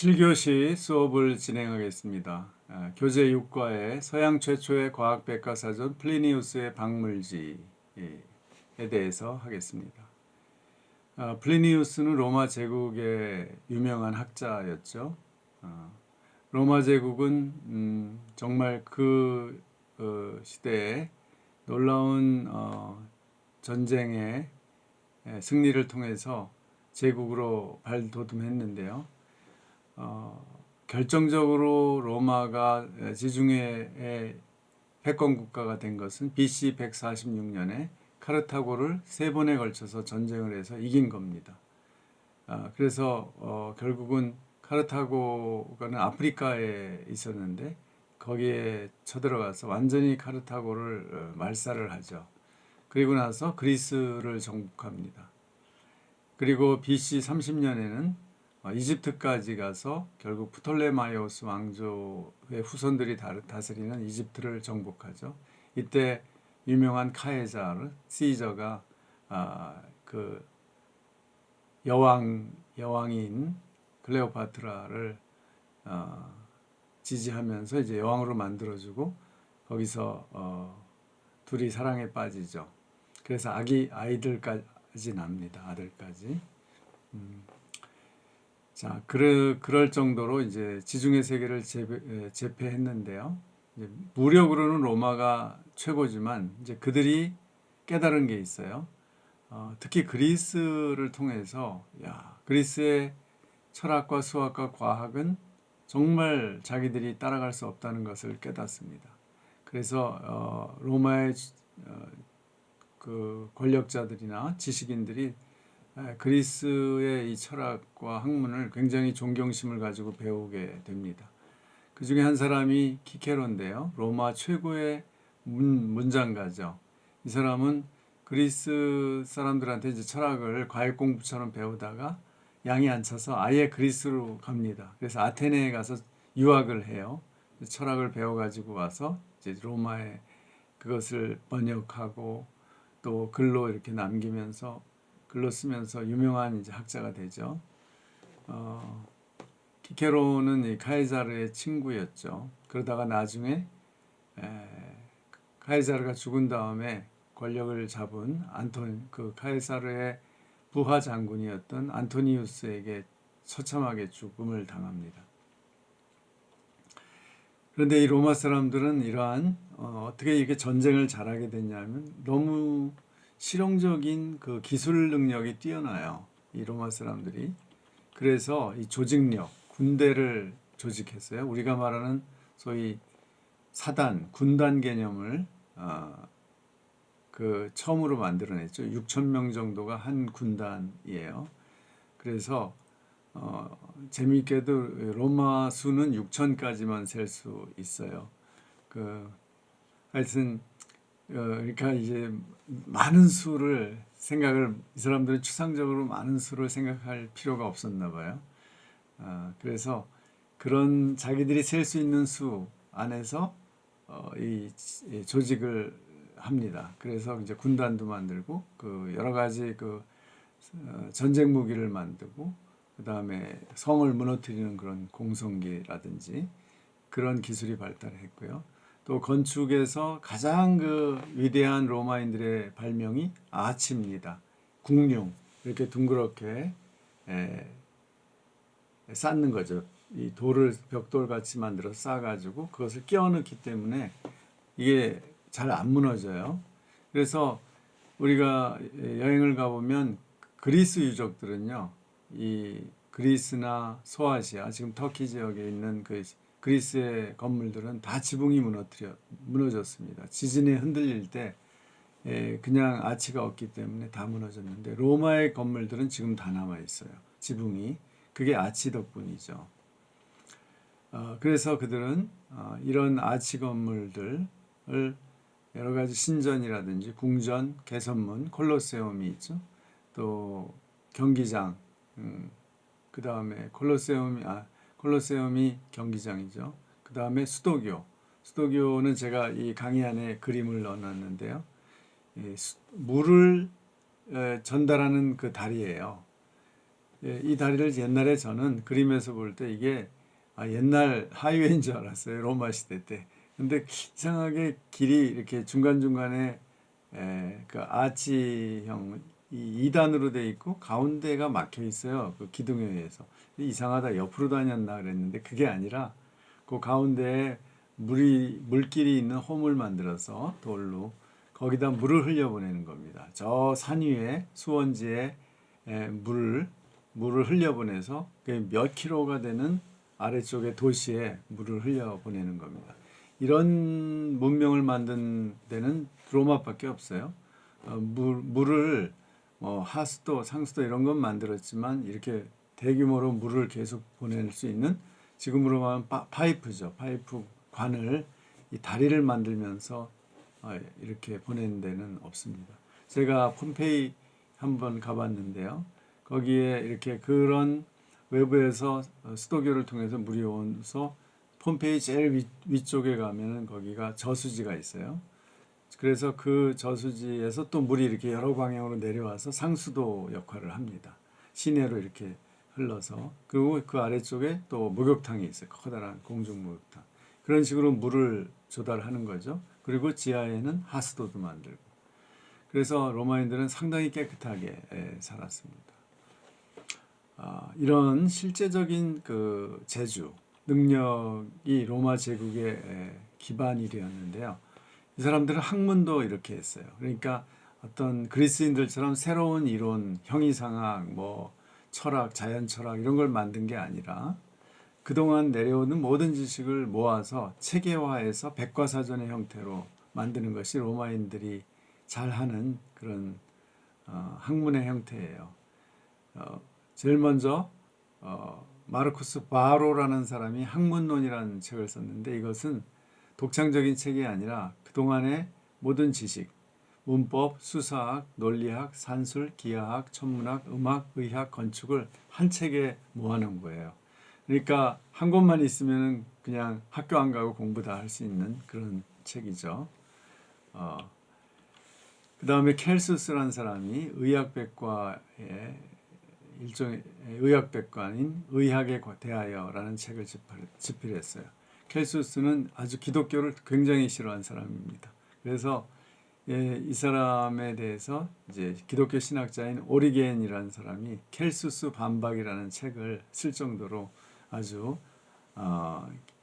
7교시 수업을 진행하겠습니다. 교재 6과의 서양 최초의 과학 백과사전 플리니우스의 박물지에 대해서 하겠습니다. 플리니우스는 로마 제국의 유명한 학자였죠. 로마 제국은 정말 그 시대에 놀라운 전쟁의 승리를 통해서 제국으로 발돋움했는데요. 결정적으로 로마가 지중해의 패권 국가가 된 것은 BC 146년에 카르타고를 세 번에 걸쳐서 전쟁을 해서 이긴 겁니다. 그래서 결국은 카르타고는 아프리카에 있었는데 거기에 쳐들어가서 완전히 카르타고를 말살을 하죠. 그리고 나서 그리스를 정복합니다. 그리고 BC 30년에는 이집트까지 가서 결국 프톨레마이오스 왕조의 후손들이 다스리는 이집트를 정복하죠. 이때 유명한 카에사르, 시저가 그 여왕인 클레오파트라를 지지하면서 이제 여왕으로 만들어주고 거기서 둘이 사랑에 빠지죠. 그래서 아이들까지 납니다. 아들까지. 자, 그럴 정도로 이제 지중해 세계를 제패했는데요. 이제 무력으로는 로마가 최고지만 이제 그들이 깨달은 게 있어요. 특히 그리스를 통해서 그리스의 철학과 수학과 과학은 정말 자기들이 따라갈 수 없다는 것을 깨닫습니다. 그래서 로마의 그 권력자들이나 지식인들이 그리스의 이 철학과 학문을 굉장히 존경심을 가지고 배우게 됩니다. 그 중에 한 사람이 키케로인데요. 로마 최고의 문장가죠. 이 사람은 그리스 사람들한테 이제 철학을 과외 공부처럼 배우다가 양이 안 차서 아예 그리스로 갑니다. 그래서 아테네에 가서 유학을 해요. 철학을 배워가지고 와서 이제 로마에 그것을 번역하고 또 글로 이렇게 남기면서 글로 쓰면서 유명한 이제 학자가 되죠. 키케로는 이 카이사르의 친구였죠. 그러다가 나중에 카이사르가 죽은 다음에 권력을 잡은 그 카이사르의 부하 장군이었던 안토니우스에게 처참하게 죽음을 당합니다. 그런데 이 로마 사람들은 이러한 어떻게 이렇게 전쟁을 잘하게 됐냐면 너무 실용적인 그 기술 능력이 뛰어나요. 이 로마 사람들이. 그래서 이 조직력, 군대를 조직했어요. 우리가 말하는 소위 사단, 군단 개념을 그 처음으로 만들어냈죠. 6천 명 정도가 한 군단이에요. 그래서 재미있게도 로마 수는 6천까지만 셀 수 있어요. 하여튼 그러니까 이제 많은 수를 이 사람들은 추상적으로 많은 수를 생각할 필요가 없었나 봐요. 그래서 그런 자기들이 셀 수 있는 수 안에서 이 조직을 합니다. 그래서 이제 군단도 만들고 그 여러 가지 그 전쟁 무기를 만들고 그 다음에 성을 무너뜨리는 그런 공성기라든지 그런 기술이 발달했고요. 또 건축에서 가장 그 위대한 로마인들의 발명이 아치입니다. 궁룡 이렇게 둥그렇게 쌓는 거죠. 이 돌을 벽돌 같이 만들어 쌓아가지고 그것을 끼워 넣기 때문에 이게 잘 안 무너져요. 그래서 우리가 여행을 가보면 그리스 유적들은요, 이 그리스나 소아시아, 지금 터키 지역에 있는 그 그리스의 건물들은 다 지붕이 무너졌습니다. 지진에 흔들릴 때 그냥 아치가 없기 때문에 다 무너졌는데 로마의 건물들은 지금 다 남아 있어요. 지붕이. 그게 아치 덕분이죠. 그래서 그들은 이런 아치 건물들을 여러 가지 신전이라든지 궁전, 개선문, 콜로세움이 있죠. 또 경기장, 그 다음에 콜로세움이 경기장이죠. 그 다음에 수도교는 제가 이 강의 안에 그림을 넣어놨는데요. 물을 전달하는 그 다리예요. 예, 이 다리를 옛날에 저는 그림에서 볼 때 이게 옛날 하이웨이인 줄 알았어요. 로마 시대 때. 근데 이상하게 길이 이렇게 중간중간에 그 아치형 이 2단으로 돼 있고 가운데가 막혀 있어요. 그 기둥에 의해서. 이상하다. 옆으로 다녔나 그랬는데 그게 아니라 그 가운데에 물길이 있는 홈을 만들어서 돌로 거기다 물을 흘려보내는 겁니다. 저 산 위에 수원지에 물을 흘려보내서 몇 킬로가 되는 아래쪽의 도시에 물을 흘려보내는 겁니다. 이런 문명을 만든 데는 로마밖에 없어요. 물을 하수도, 상수도 이런 건 만들었지만 이렇게 대규모로 물을 계속 보낼 수 있는 지금으로 말하면 파이프죠. 파이프 관을 이 다리를 만들면서 이렇게 보내는 데는 없습니다. 제가 폼페이 한번 가봤는데요. 거기에 이렇게 그런 외부에서 수도교를 통해서 물이 온서 폼페이 제일 위쪽에 가면은 거기가 저수지가 있어요. 그래서 그 저수지에서 또 물이 이렇게 여러 방향으로 내려와서 상수도 역할을 합니다. 시내로 이렇게 흘러서 그리고 그 아래쪽에 또 목욕탕이 있어요. 커다란 공중 목욕탕. 그런 식으로 물을 조달하는 거죠. 그리고 지하에는 하수도도 만들고. 그래서 로마인들은 상당히 깨끗하게 살았습니다. 이런 실제적인 그 재주, 능력이 로마 제국의 기반이었는데요. 이 사람들은 학문도 이렇게 했어요. 그러니까 어떤 그리스인들처럼 새로운 이론, 형이상학, 뭐 철학, 자연 철학 이런 걸 만든 게 아니라 그동안 내려오는 모든 지식을 모아서 체계화해서 백과사전의 형태로 만드는 것이 로마인들이 잘하는 그런 학문의 형태예요. 제일 먼저 마르쿠스 바로라는 사람이 학문론이라는 책을 썼는데 이것은 독창적인 책이 아니라 그동안의 모든 지식, 문법, 수사학, 논리학, 산술, 기하학, 천문학, 음악, 의학, 건축을 한 책에 모아놓은 거예요. 그러니까 한 권만 있으면 그냥 학교 안 가고 공부 다 할 수 있는 그런 책이죠. 그 다음에 켈수스라는 사람이 의학백과의 일종의 의학백과인 의학에 대하여라는 책을 집필했어요. 켈수스는 아주 기독교를 굉장히 싫어한 사람입니다. 그래서 이 사람에 대해서 이제 기독교 신학자인 오리겐이라는 사람이 켈수스 반박이라는 책을 쓸 정도로 아주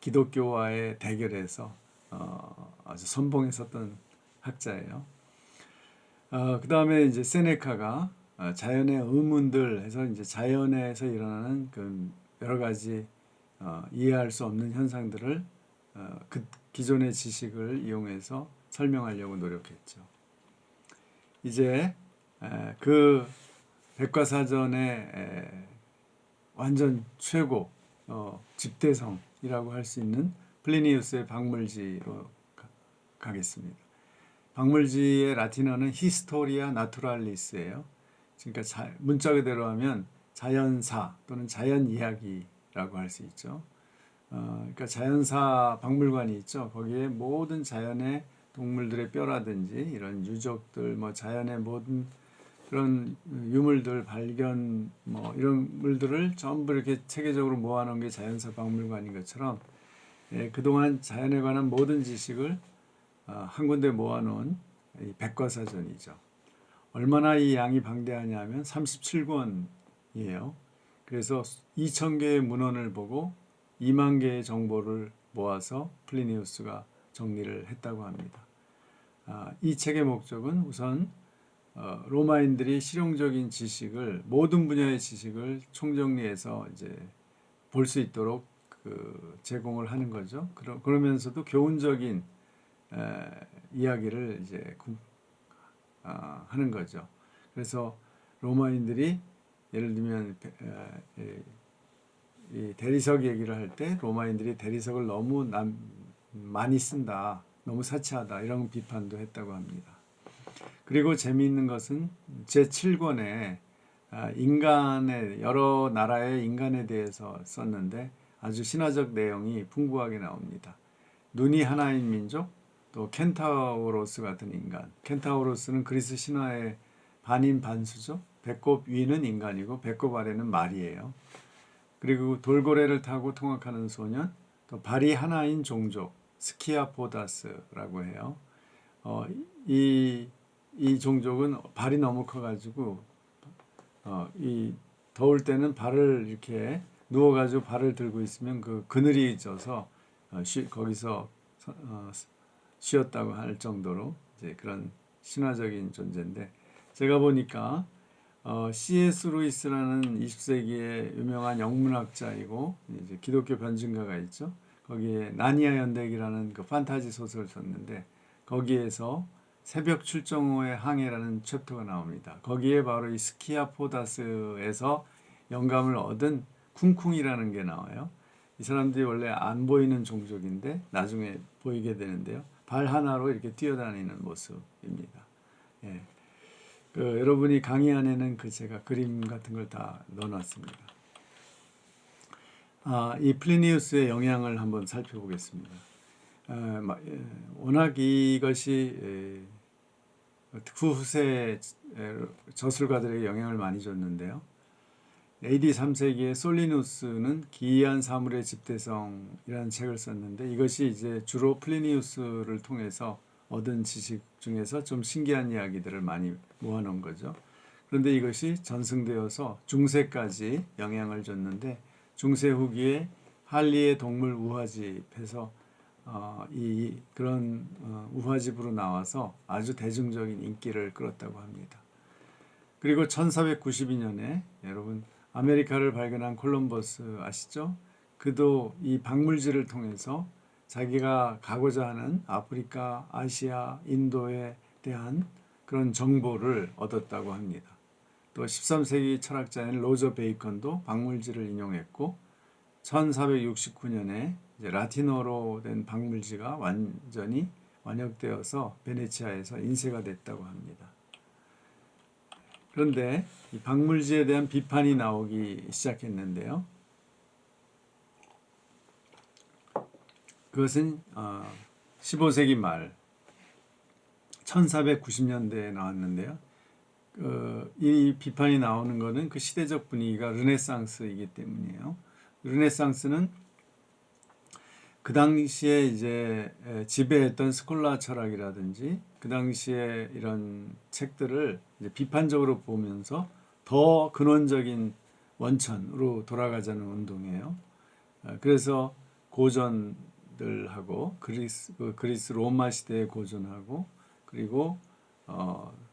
기독교와의 대결에서 아주 선봉했었던 학자예요. 그 다음에 이제 세네카가 자연의 의문들 해서 이제 자연에서 일어나는 그 여러 가지 이해할 수 없는 현상들을 그 기존의 지식을 이용해서 설명하려고 노력했죠. 이제 그 백과사전의 완전 최고 집대성이라고 할 수 있는 플리니우스의 박물지로 가겠습니다. 박물지의 라틴어는 히스토리아 나투랄리스예요. 그러니까 문자 그대로 하면 자연사 또는 자연 이야기라고 할 수 있죠. 그러니까 자연사 박물관이 있죠. 거기에 모든 자연의 동물들의 뼈라든지 이런 유적들, 뭐 자연의 모든 그런 유물들 발견, 뭐 이런 물들을 전부 이렇게 체계적으로 모아놓은 게 자연사 박물관인 것처럼 그동안 자연에 관한 모든 지식을 한 군데 모아놓은 이 백과사전이죠. 얼마나 이 양이 방대하냐면 37권이에요. 그래서 2,000개의 문헌을 보고 2만 개의 정보를 모아서 플리니우스가 정리를 했다고 합니다. 이 책의 목적은 우선 로마인들이 실용적인 지식을 모든 분야의 지식을 총정리해서 이제 볼 수 있도록 제공을 하는 거죠. 그러면서도 교훈적인 이야기를 이제 하는 거죠. 그래서 로마인들이 예를 들면 이 대리석 얘기를 할 때 로마인들이 대리석을 너무 많이 쓴다, 너무 사치하다 이런 비판도 했다고 합니다. 그리고 재미있는 것은 제7권에 인간의 여러 나라의 인간에 대해서 썼는데 아주 신화적 내용이 풍부하게 나옵니다. 눈이 하나인 민족, 또 켄타우로스 같은 인간. 켄타우로스는 그리스 신화의 반인 반수죠. 배꼽 위는 인간이고 배꼽 아래는 말이에요. 그리고 돌고래를 타고 통학하는 소년, 또 발이 하나인 종족 스키아포다스라고 해요. 어, 이, 이 종족은 발이 너무 커가지고 이 더울 때는 발을 이렇게 누워가지고 발을 들고 있으면 그 그늘이 져서 거기서 쉬었다고 할 정도로 이제 그런 신화적인 존재인데, 제가 보니까 C.S. 루이스라는 20세기의 유명한 영문학자이고 이제 기독교 변증가가 있죠. 거기에 나니아 연대기라는 그 판타지 소설을 썼는데, 거기에서 새벽 출정 후의 항해라는 챕터가 나옵니다. 거기에 바로 이 스키아포다스에서 영감을 얻은 쿵쿵이라는 게 나와요. 이 사람들이 원래 안 보이는 종족인데 나중에 보이게 되는데요. 발 하나로 이렇게 뛰어다니는 모습입니다. 예. 여러분이 강의 안에는 제가 그림 같은 걸 다 넣어놨습니다. 이 플리니우스의 영향을 한번 살펴보겠습니다. 워낙 이것이 후세 저술가들에게 영향을 많이 줬는데요. AD 3세기에 솔리누스는 기이한 사물의 집대성이라는 책을 썼는데, 이것이 이제 주로 플리니우스를 통해서 얻은 지식 중에서 좀 신기한 이야기들을 많이 모아놓은 거죠. 그런데 이것이 전승되어서 중세까지 영향을 줬는데, 중세 후기에 할리의 동물 우화집에서 그런 우화집으로 나와서 아주 대중적인 인기를 끌었다고 합니다. 그리고 1492년에 여러분 아메리카를 발견한 콜럼버스 아시죠? 그도 이 박물지를 통해서 자기가 가고자 하는 아프리카, 아시아, 인도에 대한 그런 정보를 얻었다고 합니다. 또 13세기 철학자인 로저 베이컨도 박물지를 인용했고, 1469년에 이제 라틴어로 된 박물지가 완전히 완역되어서 베네치아에서 인쇄가 됐다고 합니다. 그런데 이 박물지에 대한 비판이 나오기 시작했는데요. 그것은 15세기 말 1490년대에 나왔는데요. 이 비판이 나오는 것은 그 시대적 분위기가 르네상스이기 때문이에요. 르네상스는 그 당시에 이제 지배했던 스콜라 철학이라든지 그 당시에 이런 책들을 이제 비판적으로 보면서 더 근원적인 원천으로 돌아가자는 운동이에요. 그래서 고전들하고 그리스 로마 시대의 고전하고 그리고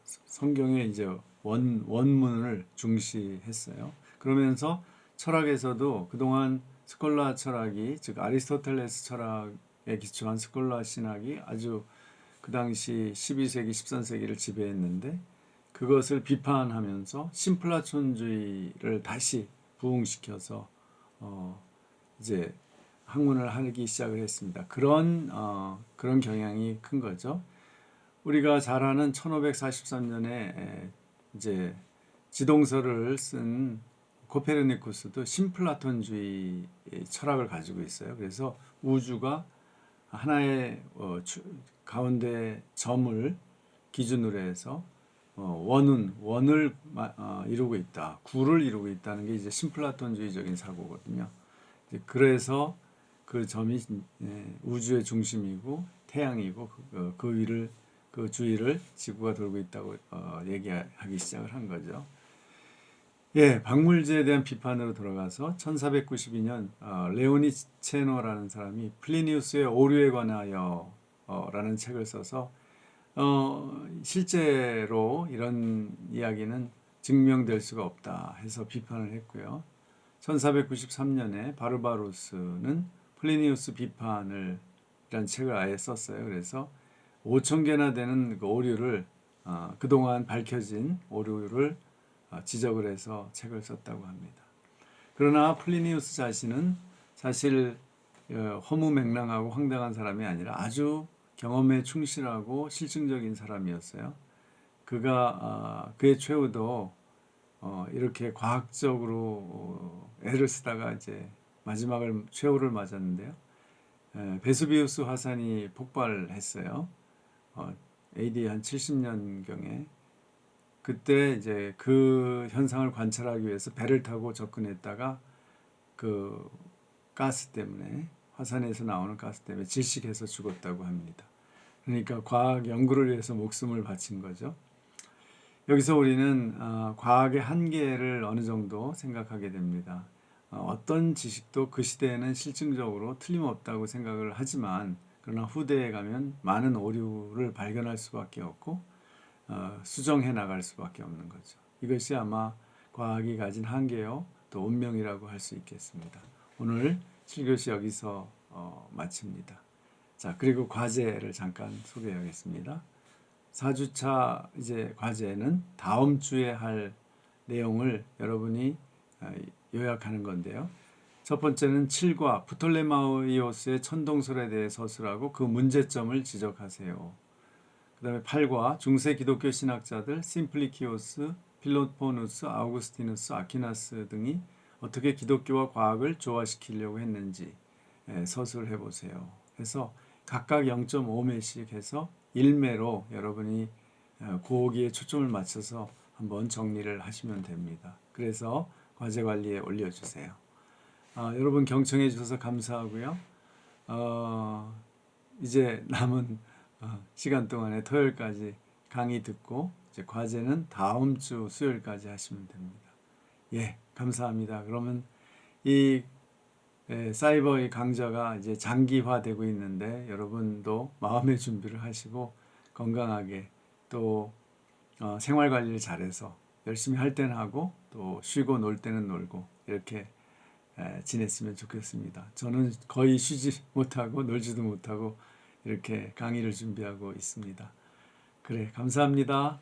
성경의 이제 원문을 중시했어요. 그러면서 철학에서도 그동안 스콜라 철학이, 즉 아리스토텔레스 철학에 기초한 스콜라 신학이 아주 그 당시 12세기, 13세기를 지배했는데, 그것을 비판하면서 심플라톤주의를 다시 부흥시켜서 이제 학문을 하기 시작을 했습니다. 그런 경향이 큰 거죠. 우리가 잘 아는 1543년에 이제 지동서를 쓴 코페르니쿠스도 심플라톤주의 철학을 가지고 있어요. 그래서 우주가 하나의 가운데 점을 기준으로 해서 원을 이루고 있다, 구를 이루고 있다는 게 이제 심플라톤주의적인 사고거든요. 그래서 그 점이 우주의 중심이고 태양이고 그 주위를 지구가 돌고 있다고 얘기하기 시작을 한 거죠. 예, 박물지에 대한 비판으로 돌아가서 1492년 레오니체노라는 사람이 플리니우스의 오류에 관하여 라는 책을 써서 실제로 이런 이야기는 증명될 수가 없다 해서 비판을 했고요. 1493년에 바르바루스는 플리니우스 비판을 이란 책을 아예 썼어요. 그래서 5,000개나 되는 그 오류를 그동안 밝혀진 오류를 지적을 해서 책을 썼다고 합니다. 그러나 플리니우스 자신은 사실 허무맹랑하고 황당한 사람이 아니라 아주 경험에 충실하고 실증적인 사람이었어요. 그의 최후도 이렇게 과학적으로 애를 쓰다가 이제 최후를 맞았는데요. 베수비우스 화산이 폭발했어요. AD 한 70년경에. 그때 이제 그 현상을 관찰하기 위해서 배를 타고 접근했다가 그 가스 때문에 화산에서 나오는 가스 때문에 질식해서 죽었다고 합니다. 그러니까 과학 연구를 위해서 목숨을 바친 거죠. 여기서 우리는 과학의 한계를 어느 정도 생각하게 됩니다. 어떤 지식도 그 시대에는 실증적으로 틀림없다고 생각을 하지만 그러나 후대에 가면 많은 오류를 발견할 수밖에 없고 수정해 나갈 수밖에 없는 거죠. 이것이 아마 과학이 가진 한계요 또 운명이라고 할 수 있겠습니다. 오늘 7교시 여기서 마칩니다. 자, 그리고 과제를 잠깐 소개하겠습니다. 4주차 이제 과제는 다음 주에 할 내용을 여러분이 요약하는 건데요. 첫 번째는 7과 프톨레마이오스의 천동설에 대해 서술하고 그 문제점을 지적하세요. 그 다음에 8과 중세 기독교 신학자들 심플리키오스, 필로포누스, 아우구스티누스, 아퀴나스 등이 어떻게 기독교와 과학을 조화시키려고 했는지 서술해 보세요. 그래서 각각 0.5매씩 해서 1매로 여러분이 거기에 초점을 맞춰서 한번 정리를 하시면 됩니다. 그래서 과제 관리에 올려주세요. 여러분 경청해 주셔서 감사하고요. 이제 남은 시간 동안에 토요일까지 강의 듣고 이제 과제는 다음 주 수요일까지 하시면 됩니다. 예, 감사합니다. 그러면 이 사이버의 강좌가 이제 장기화되고 있는데 여러분도 마음의 준비를 하시고 건강하게 또 생활 관리를 잘해서 열심히 할 때는 하고 또 쉬고 놀 때는 놀고 이렇게 지냈으면 좋겠습니다. 저는 거의 쉬지 못하고 놀지도 못하고 이렇게 강의를 준비하고 있습니다. 그래, 감사합니다.